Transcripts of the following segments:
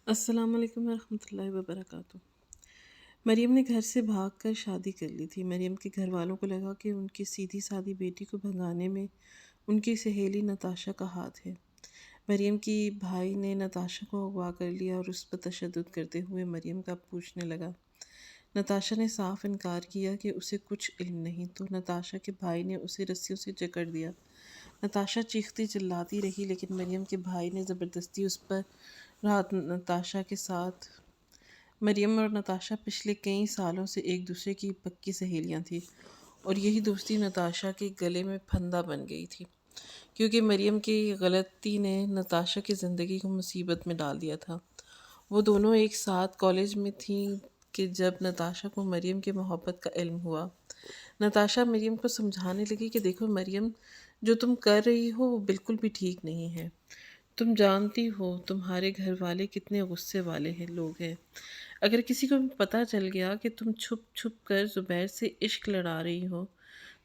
السلام علیکم ورحمۃ اللہ وبرکاتہ۔ مریم نے گھر سے بھاگ کر شادی کر لی تھی۔ مریم کے گھر والوں کو لگا کہ ان کی سیدھی سادی بیٹی کو بھگانے میں ان کی سہیلی نتاشا کا ہاتھ ہے۔ مریم کی بھائی نے نتاشا کو اغوا کر لیا اور اس پر تشدد کرتے ہوئے مریم کا پوچھنے لگا۔ نتاشا نے صاف انکار کیا کہ اسے کچھ علم نہیں، تو نتاشا کے بھائی نے اسے رسیوں سے جکڑ دیا۔ نتاشا چیختی چلاتی رہی، لیکن مریم کے بھائی نے زبردستی اس پر رات نتاشا کے ساتھ۔ مریم اور نتاشا پچھلے کئی سالوں سے ایک دوسرے کی پکی سہیلیاں تھیں، اور یہی دوستی نتاشا کے گلے میں پھندہ بن گئی تھی، کیونکہ مریم کی غلطی نے نتاشا کی زندگی کو مصیبت میں ڈال دیا تھا۔ وہ دونوں ایک ساتھ کالج میں تھیں کہ جب نتاشا کو مریم کی محبت کا علم ہوا۔ نتاشا مریم کو سمجھانے لگی کہ دیکھو مریم، جو تم کر رہی ہو وہ بالکل بھی ٹھیک نہیں ہے۔ تم جانتی ہو تمہارے گھر والے کتنے غصے والے لوگ ہیں۔ اگر کسی کو پتہ چل گیا کہ تم چھپ چھپ کر زبیر سے عشق لڑا رہی ہو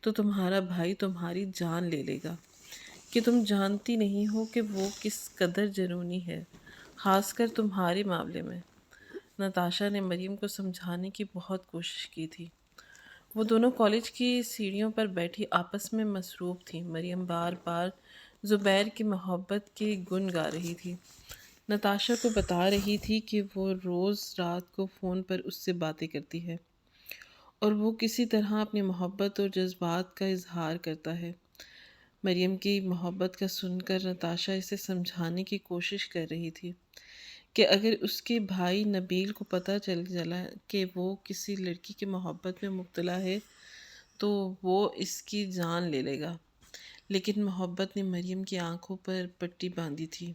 تو تمہارا بھائی تمہاری جان لے لے گا، کہ تم جانتی نہیں ہو کہ وہ کس قدر جنونی ہے، خاص کر تمہارے معاملے میں۔ نتاشا نے مریم کو سمجھانے کی بہت کوشش کی تھی۔ وہ دونوں کالج کی سیڑھیوں پر بیٹھی آپس میں مصروف تھیں۔ مریم بار بار زبیر کی محبت کے گن گا رہی تھی، نتاشا کو بتا رہی تھی کہ وہ روز رات کو فون پر اس سے باتیں کرتی ہے اور وہ کسی طرح اپنی محبت اور جذبات کا اظہار کرتا ہے۔ مریم کی محبت کا سن کر نتاشا اسے سمجھانے کی کوشش کر رہی تھی کہ اگر اس کے بھائی نبیل کو پتہ چلا کہ وہ کسی لڑکی کی محبت میں مبتلا ہے تو وہ اس کی جان لے لے گا، لیکن محبت نے مریم کی آنکھوں پر پٹی باندھی تھی۔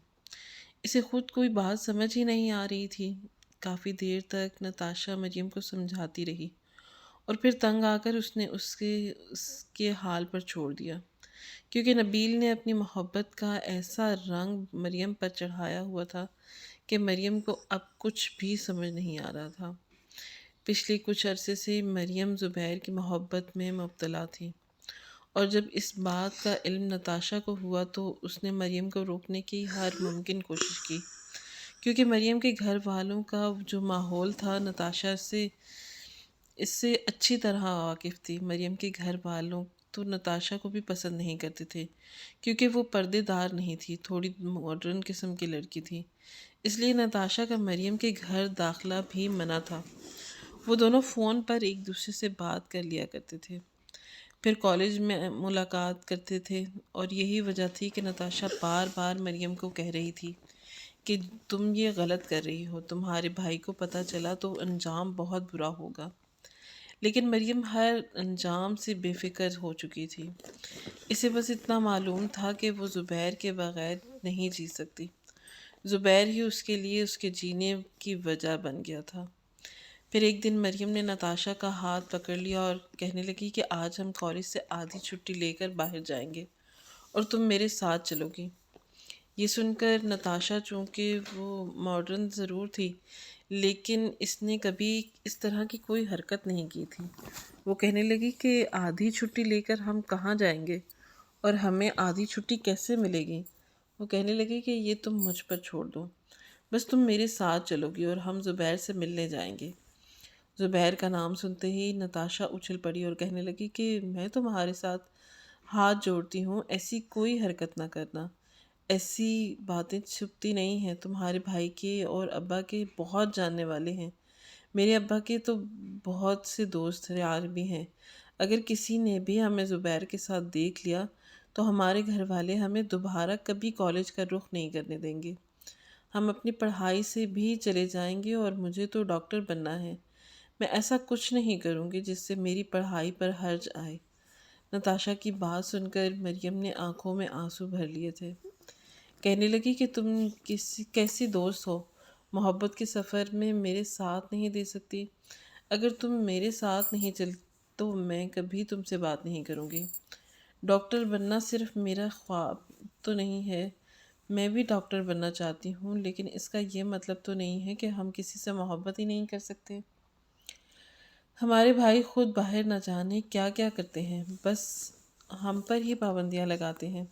اسے خود کوئی بات سمجھ ہی نہیں آ رہی تھی۔ کافی دیر تک نتاشا مریم کو سمجھاتی رہی اور پھر تنگ آ کر اس نے اس کے حال پر چھوڑ دیا، کیونکہ نبیل نے اپنی محبت کا ایسا رنگ مریم پر چڑھایا ہوا تھا کہ مریم کو اب کچھ بھی سمجھ نہیں آ رہا تھا۔ پچھلے کچھ عرصے سے مریم زبیر کی محبت میں مبتلا تھی، اور جب اس بات کا علم نتاشا کو ہوا تو اس نے مریم کو روکنے کی ہر ممکن کوشش کی، کیونکہ مریم کے گھر والوں کا جو ماحول تھا نتاشا اس سے اچھی طرح واقف تھی۔ مریم کے گھر والوں تو نتاشا کو بھی پسند نہیں کرتے تھے، کیونکہ وہ پردے دار نہیں تھی، تھوڑی ماڈرن قسم کی لڑکی تھی، اس لیے نتاشا کا مریم کے گھر داخلہ بھی منع تھا۔ وہ دونوں فون پر ایک دوسرے سے بات کر لیا کرتے تھے، پھر کالج میں ملاقات کرتے تھے، اور یہی وجہ تھی کہ نتاشا بار بار مریم کو کہہ رہی تھی کہ تم یہ غلط کر رہی ہو، تمہارے بھائی کو پتہ چلا تو انجام بہت برا ہوگا۔ لیکن مریم ہر انجام سے بے فکر ہو چکی تھی۔ اسے بس اتنا معلوم تھا کہ وہ زبیر کے بغیر نہیں جی سکتی، زبیر ہی اس کے لیے اس کے جینے کی وجہ بن گیا تھا۔ پھر ایک دن مریم نے نتاشا کا ہاتھ پکڑ لیا اور کہنے لگی کہ آج ہم کالج سے آدھی چھٹی لے کر باہر جائیں گے اور تم میرے ساتھ چلو گی۔ یہ سن کر نتاشا، چونکہ وہ ماڈرن ضرور تھی لیکن اس نے کبھی اس طرح کی کوئی حرکت نہیں کی تھی، وہ کہنے لگی کہ آدھی چھٹی لے کر ہم کہاں جائیں گے اور ہمیں آدھی چھٹی کیسے ملے گی؟ وہ کہنے لگی کہ یہ تم مجھ پر چھوڑ دو، بس تم میرے ساتھ چلو گی اور ہم زبیر سے ملنے جائیں گے۔ زبیر کا نام سنتے ہی نتاشا اچھل پڑی اور کہنے لگی کہ میں تمہارے ساتھ ہاتھ جوڑتی ہوں، ایسی کوئی حرکت نہ کرنا، ایسی باتیں چھپتی نہیں ہیں، تمہارے بھائی کے اور ابا کے بہت جاننے والے ہیں، میرے ابا کے تو بہت سے دوست یار بھی ہیں، اگر کسی نے بھی ہمیں زبیر کے ساتھ دیکھ لیا تو ہمارے گھر والے ہمیں دوبارہ کبھی کالج کا رخ نہیں کرنے دیں گے، ہم اپنی پڑھائی سے بھی چلے جائیں گے، اور مجھے تو ڈاکٹر بننا ہے، میں ایسا کچھ نہیں کروں گی جس سے میری پڑھائی پر حرج آئے۔ نتاشا کی بات سن کر مریم نے آنکھوں میں آنسو بھر لیے تھے، کہنے لگی کہ تم کیسی دوست ہو، محبت کے سفر میں میرے ساتھ نہیں دے سکتی؟ اگر تم میرے ساتھ نہیں چل تو میں کبھی تم سے بات نہیں کروں گی۔ ڈاکٹر بننا صرف میرا خواب تو نہیں ہے، میں بھی ڈاکٹر بننا چاہتی ہوں، لیکن اس کا یہ مطلب تو نہیں ہے کہ ہم کسی سے محبت ہی نہیں کر سکتے۔ ہمارے بھائی خود باہر نہ جانے کیا کیا کرتے ہیں، بس ہم پر ہی پابندیاں لگاتے ہیں۔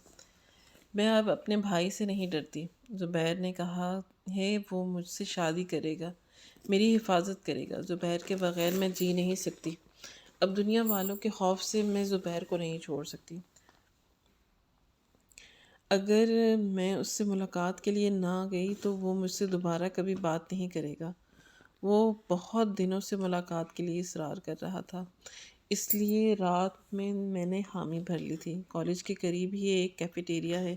میں اب اپنے بھائی سے نہیں ڈرتی۔ زبیر نے کہا ہے وہ مجھ سے شادی کرے گا، میری حفاظت کرے گا۔ زبیر کے بغیر میں جی نہیں سکتی۔ اب دنیا والوں کے خوف سے میں زبیر کو نہیں چھوڑ سکتی۔ اگر میں اس سے ملاقات کے لیے نہ گئی تو وہ مجھ سے دوبارہ کبھی بات نہیں کرے گا۔ وہ بہت دنوں سے ملاقات کے لیے اصرار کر رہا تھا، اس لیے رات میں نے حامی بھر لی تھی۔ کالج کے قریب ہی ایک کیفیٹیریا ہے،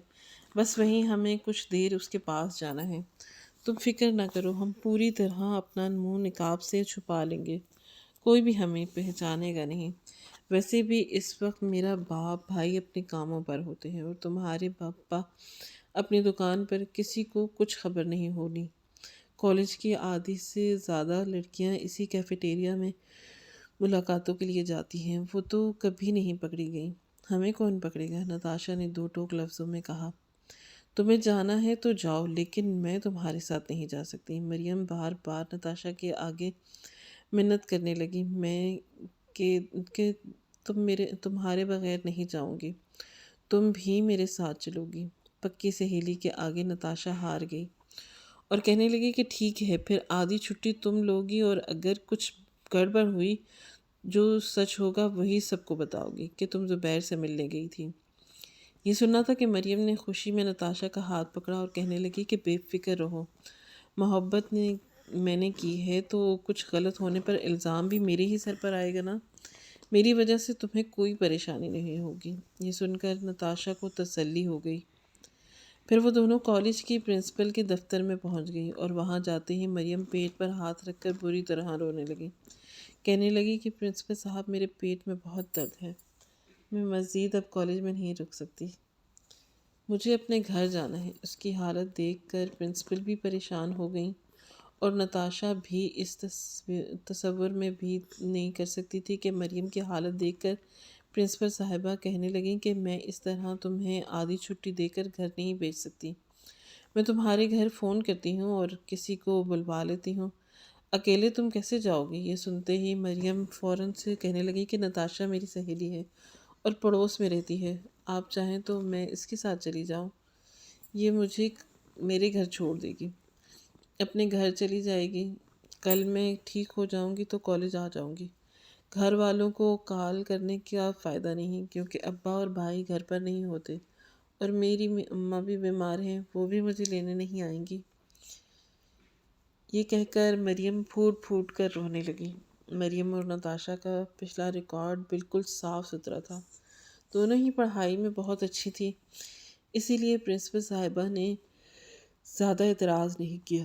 بس وہیں ہمیں کچھ دیر اس کے پاس جانا ہے۔ تم فکر نہ کرو، ہم پوری طرح اپنا منہ نقاب سے چھپا لیں گے، کوئی بھی ہمیں پہچانے گا نہیں۔ ویسے بھی اس وقت میرا باپ بھائی اپنے کاموں پر ہوتے ہیں اور تمہارے پاپا اپنی دکان پر، کسی کو کچھ خبر نہیں ہونی۔ کالج کی آدھی سے زیادہ لڑکیاں اسی کیفیٹیریا میں ملاقاتوں کے لیے جاتی ہیں، وہ تو کبھی نہیں پکڑی گئیں۔ ہمیں کون پکڑے گا؟ نتاشا نے دو ٹوک لفظوں میں کہا۔ تمہیں جانا ہے تو جاؤ، لیکن میں تمہارے ساتھ نہیں جا سکتی۔ مریم بار بار نتاشا کے آگے منت کرنے لگی، میں کہ تمہارے بغیر نہیں جاؤں گی، تم بھی میرے ساتھ چلو گی۔ پکی سہیلی کے آگے نتاشا ہار گئی اور کہنے لگی کہ ٹھیک ہے، پھر آدھی چھٹی تم لوگی اور اگر کچھ گڑبڑ ہوئی جو سچ ہوگا وہی سب کو بتاؤ گی کہ تم زبیر سے ملنے گئی تھی۔ یہ سننا تھا کہ مریم نے خوشی میں نتاشا کا ہاتھ پکڑا اور کہنے لگی کہ بے فکر رہو، محبت میں نے کی ہے تو کچھ غلط ہونے پر الزام بھی میرے ہی سر پر آئے گا نا، میری وجہ سے تمہیں کوئی پریشانی نہیں ہوگی۔ یہ سن کر نتاشا کو تسلی ہو گئی۔ پھر وہ دونوں کالج کی پرنسپل کے دفتر میں پہنچ گئی اور وہاں جاتے ہی مریم پیٹ پر ہاتھ رکھ کر بری طرح رونے لگی۔ کہنے لگی کہ پرنسپل صاحب، میرے پیٹ میں بہت درد ہے، میں مزید اب کالج میں نہیں رک سکتی، مجھے اپنے گھر جانا ہے۔ اس کی حالت دیکھ کر پرنسپل بھی پریشان ہو گئیں اور نتاشا بھی اس تصور میں بھی نہیں کر سکتی تھی کہ مریم کی حالت دیکھ کر پرنسپل صاحبہ کہنے لگیں کہ میں اس طرح تمہیں آدھی چھٹی دے کر گھر نہیں بھیج سکتی، میں تمہارے گھر فون کرتی ہوں اور کسی کو بلوا لیتی ہوں، اکیلے تم کیسے جاؤ گی؟ یہ سنتے ہی مریم فوراً سے کہنے لگی کہ نتاشا میری سہیلی ہے اور پڑوس میں رہتی ہے، آپ چاہیں تو میں اس کے ساتھ چلی جاؤں، یہ مجھے میرے گھر چھوڑ دے گی، اپنے گھر چلی جائے گی، کل میں ٹھیک ہو جاؤں گی تو کالج آ جاؤں گی۔ گھر والوں کو کال کرنے کا فائدہ نہیں، کیونکہ ابا اور بھائی گھر پر نہیں ہوتے اور میری اماں بھی بیمار ہیں، وہ بھی مجھے لینے نہیں آئیں گی۔ یہ کہہ کر مریم پھوٹ پھوٹ کر رونے لگی۔ مریم اور نتاشا کا پچھلا ریکارڈ بالکل صاف ستھرا تھا، دونوں ہی پڑھائی میں بہت اچھی تھی، اسی لیے پرنسپل صاحبہ نے زیادہ اعتراض نہیں کیا،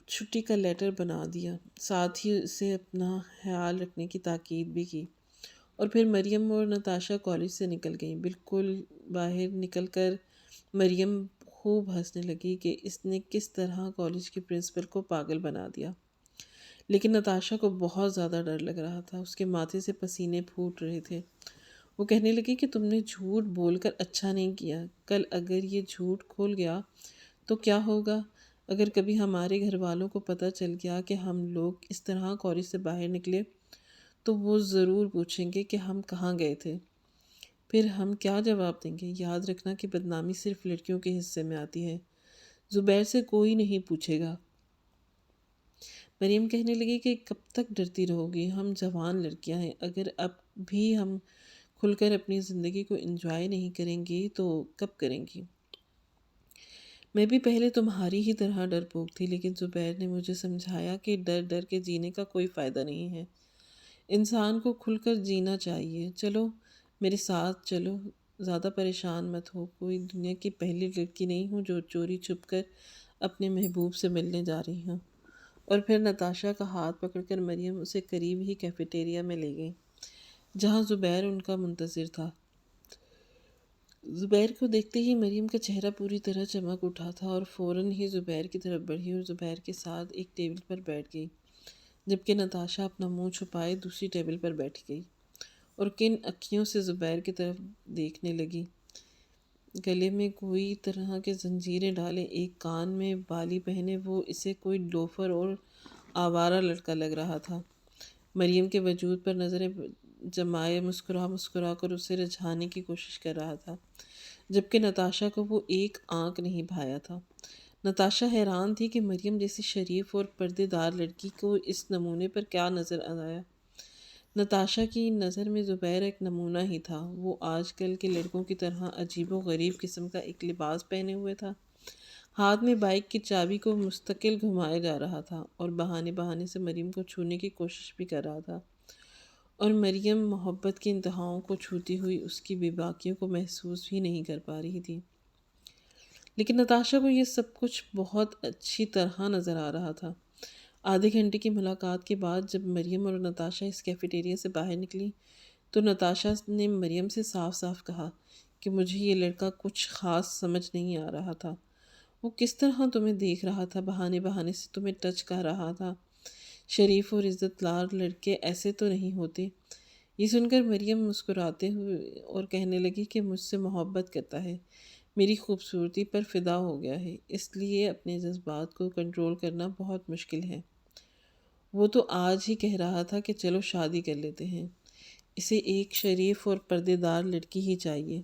چھٹی کا لیٹر بنا دیا، ساتھ ہی اسے اپنا خیال رکھنے کی تاکید بھی کی، اور پھر مریم اور نتاشا کالج سے نکل گئیں۔ بالکل باہر نکل کر مریم خوب ہنسنے لگی کہ اس نے کس طرح کالج کی پرنسپل کو پاگل بنا دیا، لیکن نتاشا کو بہت زیادہ ڈر لگ رہا تھا، اس کے ماتھے سے پسینے پھوٹ رہے تھے۔ وہ کہنے لگی کہ تم نے جھوٹ بول کر اچھا نہیں کیا، کل اگر یہ جھوٹ کھول گیا تو کیا ہوگا؟ اگر کبھی ہمارے گھر والوں کو پتہ چل گیا کہ ہم لوگ اس طرح کالج سے باہر نکلے تو وہ ضرور پوچھیں گے کہ ہم کہاں گئے تھے، پھر ہم کیا جواب دیں گے؟ یاد رکھنا کہ بدنامی صرف لڑکیوں کے حصے میں آتی ہے، زبیر سے کوئی نہیں پوچھے گا۔ مریم کہنے لگی کہ کب تک ڈرتی رہو گی، ہم جوان لڑکیاں ہیں، اگر اب بھی ہم کھل کر اپنی زندگی کو انجوائے نہیں کریں گی تو کب کریں گی؟ میں بھی پہلے تمہاری ہی طرح ڈرپوک تھی، لیکن زبیر نے مجھے سمجھایا کہ ڈر ڈر کے جینے کا کوئی فائدہ نہیں ہے، انسان کو کھل کر جینا چاہیے۔ چلو میرے ساتھ چلو، زیادہ پریشان مت ہو، کوئی دنیا کی پہلی لڑکی نہیں ہوں جو چوری چھپ کر اپنے محبوب سے ملنے جا رہی ہوں۔ اور پھر نتاشا کا ہاتھ پکڑ کر مریم اسے قریب ہی کیفیٹیریا میں لے گئی جہاں زبیر ان کا منتظر تھا۔ زبیر کو دیکھتے ہی مریم کا چہرہ پوری طرح چمک اٹھا تھا اور فوراً ہی زبیر کی طرف بڑھی اور زبیر کے ساتھ ایک ٹیبل پر بیٹھ گئی، جبکہ نتاشا اپنا منہ چھپائے دوسری ٹیبل پر بیٹھ گئی اور کن اکھیوں سے زبیر کی طرف دیکھنے لگی، گلے میں کوئی طرح کے زنجیریں ڈالے، ایک کان میں بالی پہنے وہ اسے کوئی لوفر اور آوارہ لڑکا لگ رہا تھا۔ مریم کے وجود پر نظریں جمائے مسکرا مسکرا کر اسے رجھانے کی کوشش کر رہا تھا۔ جبکہ نتاشا کو وہ ایک آنکھ نہیں بھایا تھا۔ نتاشا حیران تھی کہ مریم جیسی شریف اور پردے دار لڑکی کو اس نمونے پر کیا نظر آیا۔ نتاشا کی نظر میں زبیر ایک نمونہ ہی تھا۔ وہ آج کل کے لڑکوں کی طرح عجیب و غریب قسم کا ایک لباس پہنے ہوئے تھا، ہاتھ میں بائک کی چابی کو مستقل گھمایا جا رہا تھا اور بہانے بہانے سے مریم کو چھونے کی کوشش بھی کر رہا تھا، اور مریم محبت کی انتہاؤں کو چھوتی ہوئی اس کی بے باکیوں کو محسوس بھی نہیں کر پا رہی تھی۔ لیکن نتاشا کو یہ سب کچھ بہت اچھی طرح نظر آ رہا تھا۔ آدھے گھنٹے کی ملاقات کے بعد جب مریم اور نتاشا اس کیفیٹیریا سے باہر نکلی تو نتاشا نے مریم سے صاف صاف کہا کہ مجھے یہ لڑکا کچھ خاص سمجھ نہیں آ رہا تھا۔ وہ کس طرح تمہیں دیکھ رہا تھا، بہانے بہانے سے تمہیں ٹچ کر رہا تھا۔ شریف اور عزت دار لڑکے ایسے تو نہیں ہوتے۔ یہ سن کر مریم مسکراتے ہوئے اور کہنے لگی کہ مجھ سے محبت کرتا ہے، میری خوبصورتی پر فدا ہو گیا ہے، اس لیے اپنے جذبات کو کنٹرول کرنا بہت مشکل ہے۔ وہ تو آج ہی کہہ رہا تھا کہ چلو شادی کر لیتے ہیں، اسے ایک شریف اور پردے دار لڑکی ہی چاہیے،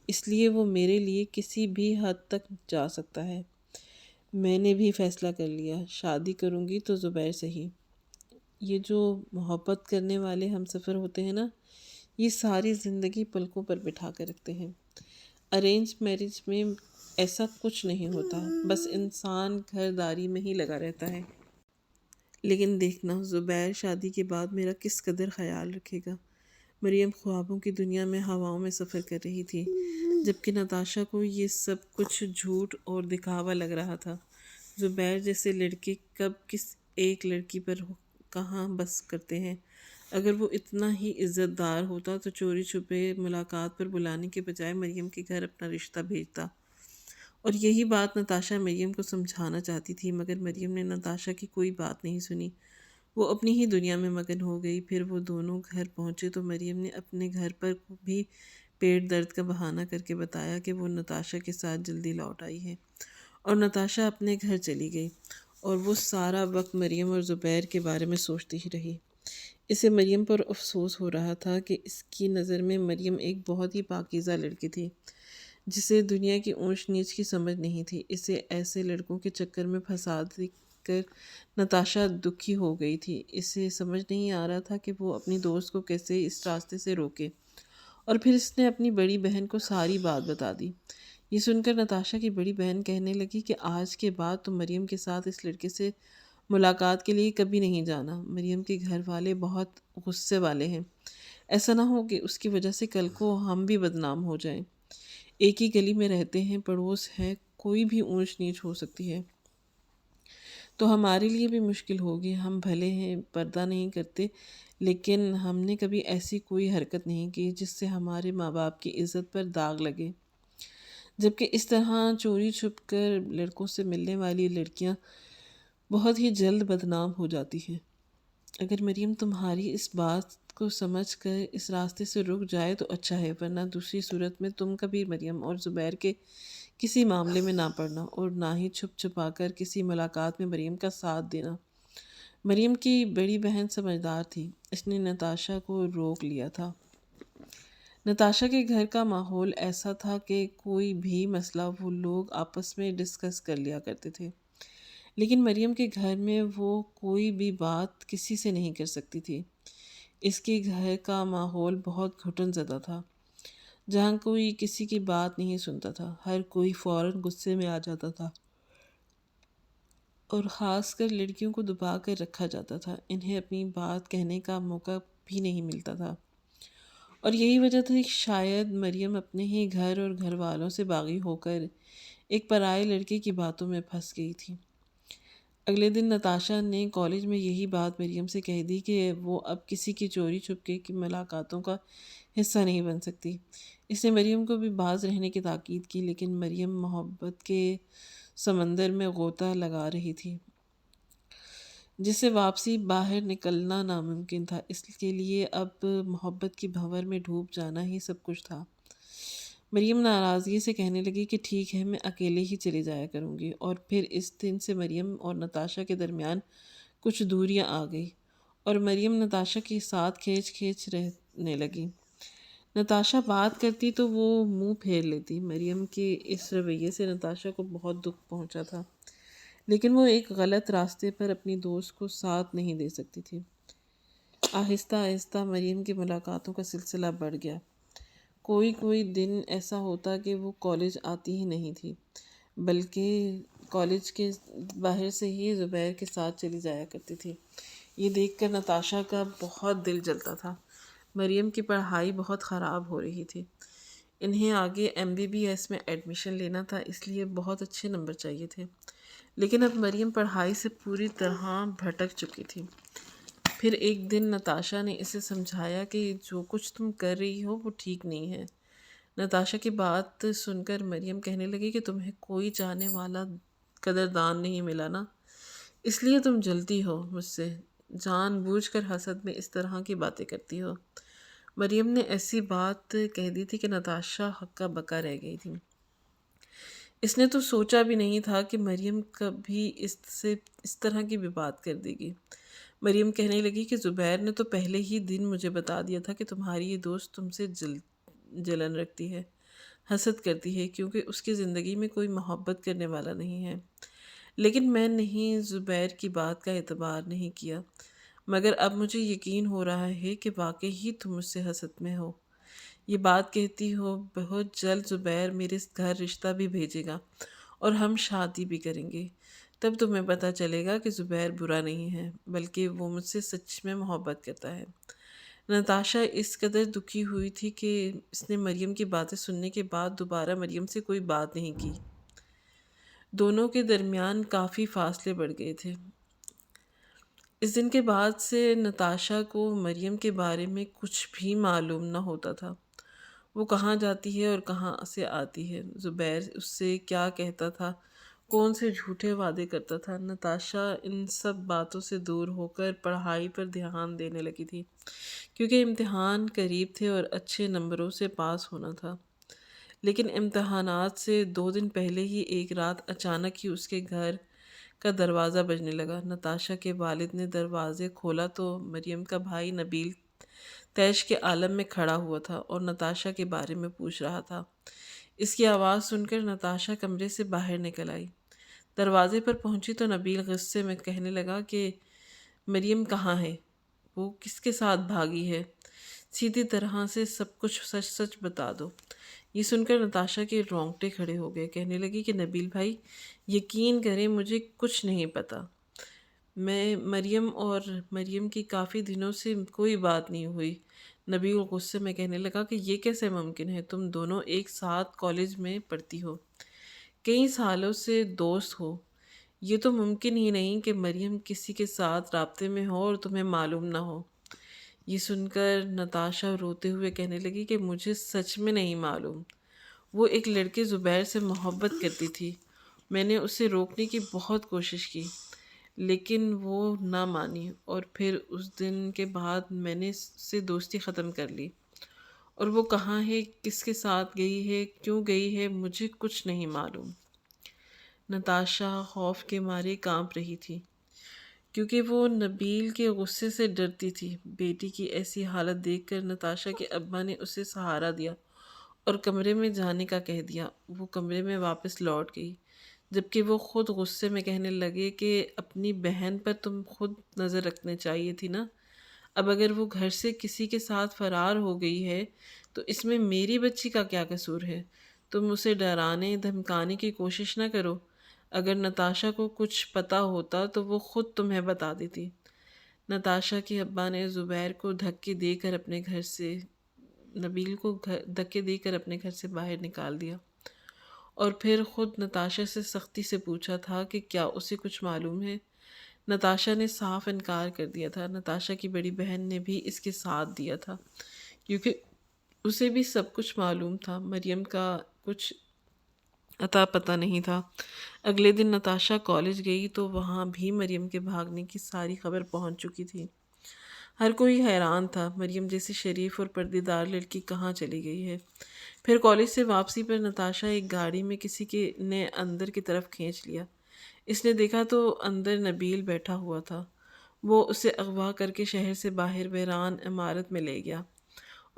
اس لیے وہ میرے لیے کسی بھی حد تک جا سکتا ہے۔ میں نے بھی فیصلہ کر لیا، شادی کروں گی تو زبیر سے ہی۔ یہ جو محبت کرنے والے ہم سفر ہوتے ہیں نا، یہ ساری زندگی پلکوں پر بٹھا کر رکھتے ہیں۔ ارینج میرج میں ایسا کچھ نہیں ہوتا، بس انسان گھر داری میں ہی لگا رہتا ہے۔ لیکن دیکھنا زبیر شادی کے بعد میرا کس قدر خیال رکھے گا۔ مریم خوابوں کی دنیا میں ہواؤں میں سفر کر رہی تھی، جبکہ نتاشا کو یہ سب کچھ جھوٹ اور دکھاوا لگ رہا تھا۔ زبیر جیسے لڑکے کب کس ایک لڑکی پر کہاں بس کرتے ہیں۔ اگر وہ اتنا ہی عزت دار ہوتا تو چوری چھپے ملاقات پر بلانے کے بجائے مریم کے گھر اپنا رشتہ بھیجتا۔ اور یہی بات نتاشا مریم کو سمجھانا چاہتی تھی، مگر مریم نے نتاشا کی کوئی بات نہیں سنی۔ وہ اپنی ہی دنیا میں مگن ہو گئی۔ پھر وہ دونوں گھر پہنچے تو مریم نے اپنے گھر پر بھی پیٹ درد کا بہانہ کر کے بتایا کہ وہ نتاشا کے ساتھ جلدی لوٹ آئی ہے، اور نتاشا اپنے گھر چلی گئی، اور وہ سارا وقت مریم اور زبیر کے بارے میں سوچتی ہی رہی۔ اسے مریم پر افسوس ہو رہا تھا کہ اس کی نظر میں مریم ایک بہت ہی پاکیزہ لڑکی تھی، جسے دنیا کی اونچ نیچ کی سمجھ نہیں تھی۔ اسے ایسے لڑکوں کے چکر میں پھنسا دیکھ کر نتاشا دکھی ہو گئی تھی۔ اسے سمجھ نہیں آ رہا تھا کہ وہ اپنی دوست کو کیسے اس راستے سے روکے، اور پھر اس نے اپنی بڑی بہن کو ساری بات بتا دی۔ یہ سن کر نتاشا کی بڑی بہن کہنے لگی کہ آج کے بعد تم مریم کے ساتھ اس لڑکے سے ملاقات کے لیے کبھی نہیں جانا۔ مریم کے گھر والے بہت غصے والے ہیں، ایسا نہ ہو کہ اس کی وجہ سے کل کو ہم بھی بدنام ہو جائیں۔ ایک ہی گلی میں رہتے ہیں، پڑوس ہے، کوئی بھی اونچ نیچ ہو سکتی ہے تو ہمارے لیے بھی مشکل ہوگی۔ ہم بھلے ہیں پردہ نہیں کرتے، لیکن ہم نے کبھی ایسی کوئی حرکت نہیں کی جس سے ہمارے ماں باپ کی عزت پر داغ لگے۔ جبکہ اس طرح چوری چھپ کر لڑکوں سے ملنے والی لڑکیاں بہت ہی جلد بدنام ہو جاتی ہیں۔ اگر مریم تمہاری اس بات کو سمجھ کر اس راستے سے رک جائے تو اچھا ہے، ورنہ دوسری صورت میں تم کبھی مریم اور زبیر کے کسی معاملے میں نہ پڑنا، اور نہ ہی چھپ چھپا کر کسی ملاقات میں مریم کا ساتھ دینا۔ مریم کی بڑی بہن سمجھدار تھی، اس نے نتاشا کو روک لیا تھا۔ نتاشا کے گھر کا ماحول ایسا تھا کہ کوئی بھی مسئلہ وہ لوگ آپس میں ڈسکس کر لیا کرتے تھے، لیکن مریم کے گھر میں وہ کوئی بھی بات کسی سے نہیں کر سکتی تھی۔ اس کے گھر کا ماحول بہت گھٹن زدہ تھا، جہاں کوئی کسی کی بات نہیں سنتا تھا، ہر کوئی فوراً غصے میں آ جاتا تھا، اور خاص کر لڑکیوں کو دبا کر رکھا جاتا تھا، انہیں اپنی بات کہنے کا موقع بھی نہیں ملتا تھا۔ اور یہی وجہ تھی کہ شاید مریم اپنے ہی گھر اور گھر والوں سے باغی ہو کر ایک پرائے لڑکے کی باتوں میں پھنس گئی تھی۔ اگلے دن نتاشا نے کالج میں یہی بات مریم سے کہہ دی کہ وہ اب کسی کی چوری چھپکے کی ملاقاتوں کا حصہ نہیں بن سکتی۔ اس نے مریم کو بھی باز رہنے کی تاکید کی، لیکن مریم محبت کے سمندر میں غوطہ لگا رہی تھی، جس سے واپسی باہر نکلنا ناممکن تھا۔ اس کے لیے اب محبت کی بھنور میں ڈوب جانا ہی سب کچھ تھا۔ مریم ناراضگی سے کہنے لگی کہ ٹھیک ہے، میں اکیلے ہی چلی جایا کروں گی، اور پھر اس دن سے مریم اور نتاشا کے درمیان کچھ دوریاں آ گئی، اور مریم نتاشا کے ساتھ کھینچ کھینچ رہنے لگی۔ نتاشا بات کرتی تو وہ منہ پھیر لیتی۔ مریم کے اس رویے سے نتاشا کو بہت دکھ پہنچا تھا، لیکن وہ ایک غلط راستے پر اپنی دوست کو ساتھ نہیں دے سکتی تھی۔ آہستہ آہستہ مریم کی ملاقاتوں کا سلسلہ بڑھ گیا۔ کوئی دن ایسا ہوتا کہ وہ کالج آتی ہی نہیں تھی، بلکہ کالج کے باہر سے ہی زبیر کے ساتھ چلی جایا کرتی تھی۔ یہ دیکھ کر نتاشا کا بہت دل جلتا تھا۔ مریم کی پڑھائی بہت خراب ہو رہی تھی۔ انہیں آگے MBBS میں ایڈمیشن لینا تھا، اس لیے بہت اچھے نمبر چاہیے تھے، لیکن اب مریم پڑھائی سے پوری طرح بھٹک چکی تھی۔ پھر ایک دن نتاشا نے اسے سمجھایا کہ جو کچھ تم کر رہی ہو وہ ٹھیک نہیں ہے۔ نتاشا کی بات سن کر مریم کہنے لگی کہ تمہیں کوئی چاہنے والا قدردان نہیں ملا نا، اس لیے تم جلتی ہو مجھ سے، جان بوجھ کر حسد میں اس طرح کی باتیں کرتی ہو۔ مریم نے ایسی بات کہہ دی تھی کہ نتاشا ہکا بکا رہ گئی تھی۔ اس نے تو سوچا بھی نہیں تھا کہ مریم کبھی اس طرح کی بھی بات کر دے گی۔ مریم کہنے لگی کہ زبیر نے تو پہلے ہی دن مجھے بتا دیا تھا کہ تمہاری یہ دوست تم سے جلن رکھتی ہے، حسد کرتی ہے، کیونکہ اس کی زندگی میں کوئی محبت کرنے والا نہیں ہے۔ لیکن میں نہیں زبیر کی بات کا اعتبار نہیں کیا، مگر اب مجھے یقین ہو رہا ہے کہ واقعی ہی تم مجھ سے حسد میں ہو۔ یہ بات کہتی ہو بہت جلد زبیر میرے گھر رشتہ بھی بھیجے گا اور ہم شادی بھی کریں گے، تب تمہیں پتہ چلے گا کہ زبیر برا نہیں ہے، بلکہ وہ مجھ سے سچ میں محبت کرتا ہے۔ نتاشا اس قدر دکھی ہوئی تھی کہ اس نے مریم کی باتیں سننے کے بعد دوبارہ مریم سے کوئی بات نہیں کی۔ دونوں کے درمیان کافی فاصلے بڑھ گئے تھے۔ اس دن کے بعد سے نتاشا کو مریم کے بارے میں کچھ بھی معلوم نہ ہوتا تھا۔ وہ کہاں جاتی ہے اور کہاں سے آتی ہے، زبیر اس سے کیا کہتا تھا، کون سے جھوٹے وعدے کرتا تھا۔ نتاشا ان سب باتوں سے دور ہو کر پڑھائی پر دھیان دینے لگی تھی، کیونکہ امتحان قریب تھے اور اچھے نمبروں سے پاس ہونا تھا۔ لیکن امتحانات سے 2 دن پہلے ہی ایک رات اچانک ہی اس کے گھر کا دروازہ بجنے لگا۔ نتاشا کے والد نے دروازے کھولا تو مریم کا بھائی نبیل طیش کے عالم میں کھڑا ہوا تھا اور نتاشا کے بارے میں پوچھ رہا تھا۔ اس کی آواز سن کر نتاشا کمرے سے باہر نکل آئی۔ دروازے پر پہنچی تو نبیل غصے میں کہنے لگا کہ مریم کہاں ہے؟ وہ کس کے ساتھ بھاگی ہے؟ سیدھی طرح سے سب کچھ سچ سچ بتا دو۔ یہ سن کر نتاشا کے رونگٹے کھڑے ہو گئے۔ کہنے لگی کہ نبیل بھائی، یقین کریں مجھے کچھ نہیں پتا۔ میں مریم اور مریم کی کافی دنوں سے کوئی بات نہیں ہوئی۔ نبیل غصے میں کہنے لگا کہ یہ کیسے ممکن ہے؟ تم دونوں ایک ساتھ کالج میں پڑھتی ہو، کئی سالوں سے دوست ہو، یہ تو ممکن ہی نہیں کہ مریم کسی کے ساتھ رابطے میں ہو اور تمہیں معلوم نہ ہو۔ یہ سن کر نتاشا روتے ہوئے کہنے لگی کہ مجھے سچ میں نہیں معلوم۔ وہ ایک لڑکے زبیر سے محبت کرتی تھی، میں نے اسے روکنے کی بہت کوشش کی، لیکن وہ نہ مانی، اور پھر اس دن کے بعد میں نے اس سے دوستی ختم کر لی۔ اور وہ کہاں ہے، کس کے ساتھ گئی ہے، کیوں گئی ہے، مجھے کچھ نہیں معلوم۔ نتاشا خوف کے مارے کانپ رہی تھی، کیونکہ وہ نبیل کے غصے سے ڈرتی تھی۔ بیٹی کی ایسی حالت دیکھ کر نتاشا کے ابا نے اسے سہارا دیا اور کمرے میں جانے کا کہہ دیا۔ وہ کمرے میں واپس لوٹ گئی، جبکہ وہ خود غصے میں کہنے لگے کہ اپنی بہن پر تم خود نظر رکھنے چاہیے تھی نا۔ اب اگر وہ گھر سے کسی کے ساتھ فرار ہو گئی ہے تو اس میں میری بچی کا کیا قصور ہے؟ تم اسے ڈرانے دھمکانے کی کوشش نہ کرو۔ اگر نتاشا کو کچھ پتہ ہوتا تو وہ خود تمہیں بتا دیتی۔ نتاشا کے ابا نے زبیر کو دھکے دے کر اپنے گھر سے نبیل کو دھکے دے کر اپنے گھر سے باہر نکال دیا، اور پھر خود نتاشا سے سختی سے پوچھا تھا کہ کیا اسے کچھ معلوم ہے۔ نتاشا نے صاف انکار کر دیا تھا۔ نتاشا کی بڑی بہن نے بھی اس کے ساتھ دیا تھا، کیونکہ اسے بھی سب کچھ معلوم تھا۔ مریم کا کچھ اتا پتہ نہیں تھا۔ اگلے دن نتاشا کالج گئی تو وہاں بھی مریم کے بھاگنے کی ساری خبر پہنچ چکی تھی۔ ہر کوئی حیران تھا، مریم جیسی شریف اور پردے دار لڑکی کہاں چلی گئی ہے؟ پھر کالج سے واپسی پر نتاشا ایک گاڑی میں کسی نے اندر کی طرف کھینچ لیا۔ اس نے دیکھا تو اندر نبیل بیٹھا ہوا تھا۔ وہ اسے اغوا کر کے شہر سے باہر ویران عمارت میں لے گیا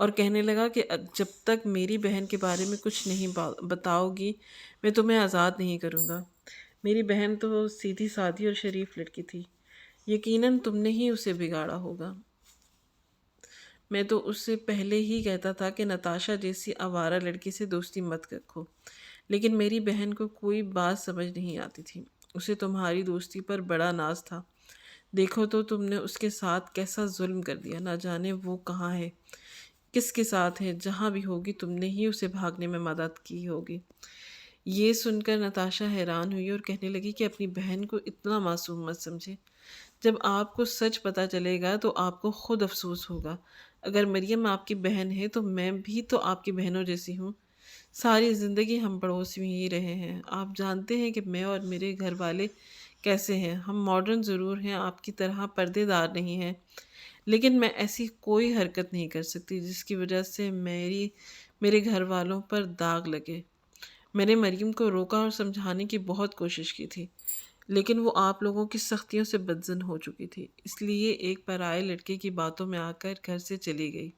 اور کہنے لگا کہ جب تک میری بہن کے بارے میں کچھ نہیں بتاؤ گی میں تمہیں آزاد نہیں کروں گا۔ میری بہن تو سیدھی سادھی اور شریف لڑکی تھی، یقیناً تم نے ہی اسے بگاڑا ہوگا۔ میں تو اس سے پہلے ہی کہتا تھا کہ نتاشا جیسی آوارہ لڑکی سے دوستی مت رکھو، لیکن میری بہن کو کوئی بات سمجھ نہیں آتی تھی۔ اسے تمہاری دوستی پر بڑا ناز تھا۔ دیکھو تو تم نے اس کے ساتھ کیسا ظلم کر دیا، نہ جانے وہ کہاں ہے، کس کے ساتھ ہے، جہاں بھی ہوگی تم نے ہی اسے بھاگنے میں مدد کی ہوگی۔ یہ سن کر نتاشا حیران ہوئی اور کہنے لگی کہ اپنی بہن کو اتنا معصوم مت سمجھے۔ جب آپ کو سچ پتہ چلے گا تو آپ کو خود افسوس ہوگا۔ اگر مریم آپ کی بہن ہے تو میں بھی تو آپ کی بہنوں جیسی ہوں۔ ساری زندگی ہم پڑوس میں ہی رہے ہیں۔ آپ جانتے ہیں کہ میں اور میرے گھر والے کیسے ہیں۔ ہم ماڈرن ضرور ہیں، آپ کی طرح پردے دار نہیں ہیں، لیکن میں ایسی کوئی حرکت نہیں کر سکتی جس کی وجہ سے میرے گھر والوں پر داغ لگے۔ میں نے مریم کو روکا اور سمجھانے کی بہت کوشش کی تھی، لیکن وہ آپ لوگوں کی سختیوں سے بدظن ہو چکی تھی، اس لیے ایک پرائے لڑکے کی باتوں میں آ کر گھر سے چلی گئی۔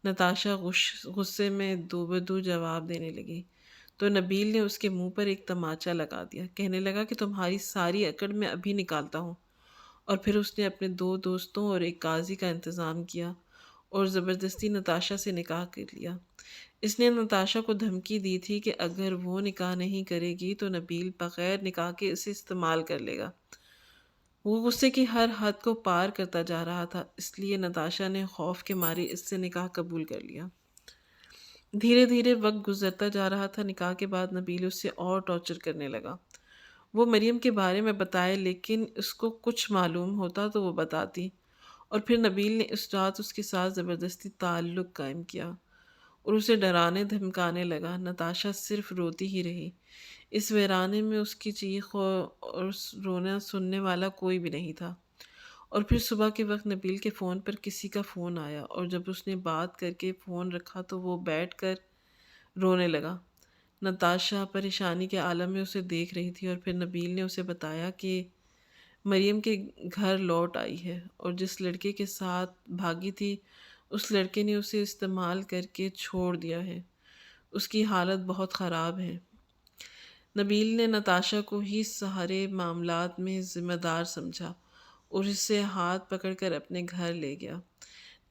نتاشا غصے میں دو بدو جواب دینے لگی تو نبیل نے اس کے منہ پر ایک تماچا لگا دیا۔ کہنے لگا کہ تمہاری ساری اکڑ میں ابھی نکالتا ہوں۔ اور پھر اس نے اپنے 2 دوستوں اور ایک قاضی کا انتظام کیا اور زبردستی نتاشا سے نکاح کر لیا۔ اس نے نتاشا کو دھمکی دی تھی کہ اگر وہ نکاح نہیں کرے گی تو نبیل بغیر نکاح کے اسے استعمال کر لے گا۔ وہ غصے کی ہر حد کو پار کرتا جا رہا تھا، اس لیے نتاشا نے خوف کے مارے اس سے نکاح قبول کر لیا۔ دھیرے دھیرے وقت گزرتا جا رہا تھا۔ نکاح کے بعد نبیل اس سے اور ٹارچر کرنے لگا۔ وہ مریم کے بارے میں بتائے، لیکن اس کو کچھ معلوم ہوتا تو وہ بتاتی، اور پھر نبیل نے اس رات اس کے ساتھ زبردستی تعلق قائم کیا اور اسے ڈرانے دھمکانے لگا۔ نتاشا صرف روتی ہی رہی۔ اس ویرانے میں اس کی چیخ اور رونا سننے والا کوئی بھی نہیں تھا۔ اور پھر صبح کے وقت نبیل کے فون پر کسی کا فون آیا، اور جب اس نے بات کر کے فون رکھا تو وہ بیٹھ کر رونے لگا۔ نتاشا پریشانی کے عالم میں اسے دیکھ رہی تھی، اور پھر نبیل نے اسے بتایا کہ مریم کے گھر لوٹ آئی ہے اور جس لڑکے کے ساتھ بھاگی تھی اس لڑکے نے اسے استعمال کر کے چھوڑ دیا ہے۔ اس کی حالت بہت خراب ہے۔ نبیل نے نتاشا کو ہی سارے معاملات میں ذمہ دار سمجھا اور اسے ہاتھ پکڑ کر اپنے گھر لے گیا۔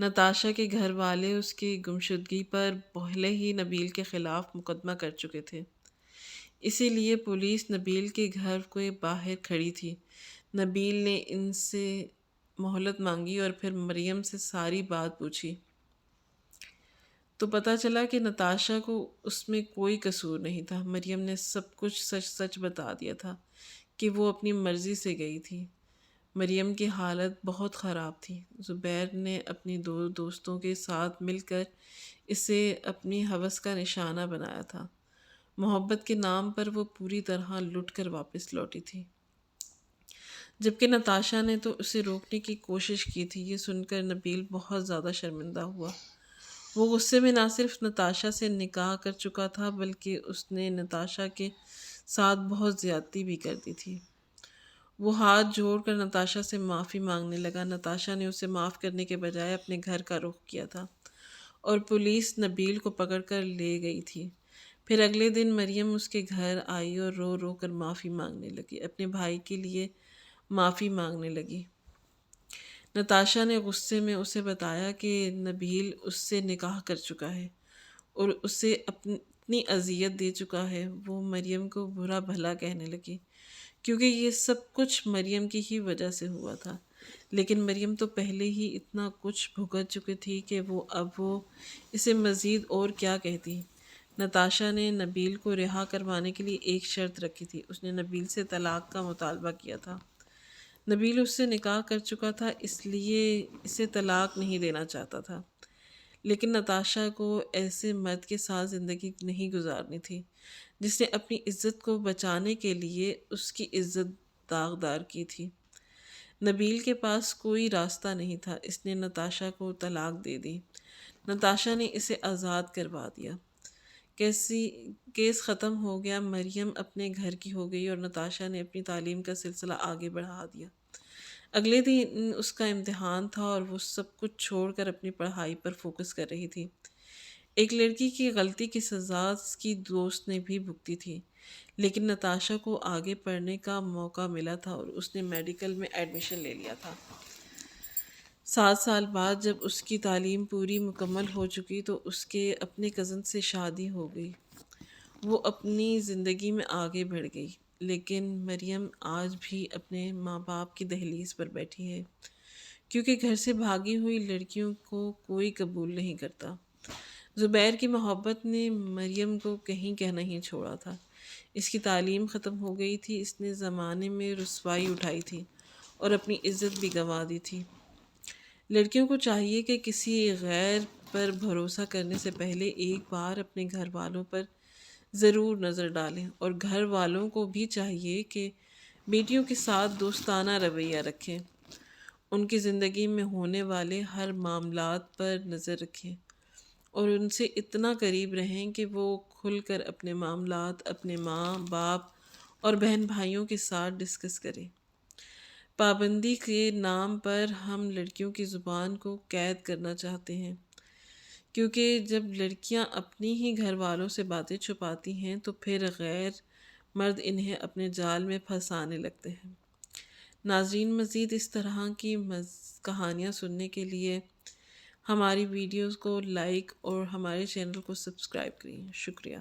نتاشا کے گھر والے اس کی گمشدگی پر پہلے ہی نبیل کے خلاف مقدمہ کر چکے تھے، اسی لیے پولیس نبیل کے گھر کے باہر کھڑی تھی۔ نبیل نے ان سے مہلت مانگی اور پھر مریم سے ساری بات پوچھی تو پتہ چلا کہ نتاشا کو اس میں کوئی قصور نہیں تھا۔ مریم نے سب کچھ سچ سچ بتا دیا تھا کہ وہ اپنی مرضی سے گئی تھی۔ مریم کی حالت بہت خراب تھی۔ زبیر نے اپنی 2 دوستوں کے ساتھ مل کر اسے اپنی ہوس کا نشانہ بنایا تھا۔ محبت کے نام پر وہ پوری طرح لٹ کر واپس لوٹی تھی، جبکہ نتاشا نے تو اسے روکنے کی کوشش کی تھی۔ یہ سن کر نبیل بہت زیادہ شرمندہ ہوا۔ وہ غصے میں نہ صرف نتاشا سے نکاح کر چکا تھا بلکہ اس نے نتاشا کے ساتھ بہت زیادتی بھی کر دی تھی۔ وہ ہاتھ جوڑ کر نتاشا سے معافی مانگنے لگا۔ نتاشا نے اسے معاف کرنے کے بجائے اپنے گھر کا رخ کیا تھا اور پولیس نبیل کو پکڑ کر لے گئی تھی۔ پھر اگلے دن مریم اس کے گھر آئی اور رو رو کر معافی مانگنے لگی، اپنے بھائی کے لیے معافی مانگنے لگی۔ نتاشا نے غصے میں اسے بتایا کہ نبیل اس سے نکاح کر چکا ہے اور اسے اتنی اذیت دے چکا ہے۔ وہ مریم کو برا بھلا کہنے لگی کیونکہ یہ سب کچھ مریم کی ہی وجہ سے ہوا تھا، لیکن مریم تو پہلے ہی اتنا کچھ بھگت چکی تھی کہ اب وہ اسے مزید اور کیا کہتی۔ نتاشا نے نبیل کو رہا کروانے کے لیے ایک شرط رکھی تھی۔ اس نے نبیل سے طلاق کا مطالبہ کیا تھا۔ نبیل اس سے نکاح کر چکا تھا، اس لیے اسے طلاق نہیں دینا چاہتا تھا، لیکن نتاشا کو ایسے مرد کے ساتھ زندگی نہیں گزارنی تھی جس نے اپنی عزت کو بچانے کے لیے اس کی عزت داغدار کی تھی۔ نبیل کے پاس کوئی راستہ نہیں تھا، اس نے نتاشا کو طلاق دے دی۔ نتاشا نے اسے آزاد کروا دیا۔ کیس ختم ہو گیا۔ مریم اپنے گھر کی ہو گئی اور نتاشا نے اپنی تعلیم کا سلسلہ آگے بڑھا دیا۔ اگلے دن اس کا امتحان تھا اور وہ سب کچھ چھوڑ کر اپنی پڑھائی پر فوکس کر رہی تھی۔ ایک لڑکی کی غلطی کی سزا اس کی دوست نے بھی بھگتی تھی، لیکن نتاشا کو آگے پڑھنے کا موقع ملا تھا اور اس نے میڈیکل میں ایڈمیشن لے لیا تھا۔ 7 سال بعد جب اس کی تعلیم پوری مکمل ہو چکی تو اس کے اپنے کزن سے شادی ہو گئی۔ وہ اپنی زندگی میں آگے بڑھ گئی، لیکن مریم آج بھی اپنے ماں باپ کی دہلیز پر بیٹھی ہے، کیونکہ گھر سے بھاگی ہوئی لڑکیوں کو کوئی قبول نہیں کرتا۔ زبیر کی محبت نے مریم کو کہیں کا نہیں چھوڑا تھا۔ اس کی تعلیم ختم ہو گئی تھی، اس نے زمانے میں رسوائی اٹھائی تھی اور اپنی عزت بھی گنوا دی تھی۔ لڑکیوں کو چاہیے کہ کسی غیر پر بھروسہ کرنے سے پہلے ایک بار اپنے گھر والوں پر ضرور نظر ڈالیں، اور گھر والوں کو بھی چاہیے کہ بیٹیوں کے ساتھ دوستانہ رویہ رکھیں، ان کی زندگی میں ہونے والے ہر معاملات پر نظر رکھیں اور ان سے اتنا قریب رہیں کہ وہ کھل کر اپنے معاملات اپنے ماں باپ اور بہن بھائیوں کے ساتھ ڈسکس کریں۔ پابندی کے نام پر ہم لڑکیوں کی زبان کو قید کرنا چاہتے ہیں، کیونکہ جب لڑکیاں اپنی ہی گھر والوں سے باتیں چھپاتی ہیں تو پھر غیر مرد انہیں اپنے جال میں پھنسانے لگتے ہیں۔ ناظرین، مزید اس طرح کی کہانیاں سننے کے لیے ہماری ویڈیوز کو لائک اور ہمارے چینل کو سبسکرائب کریں۔ شکریہ۔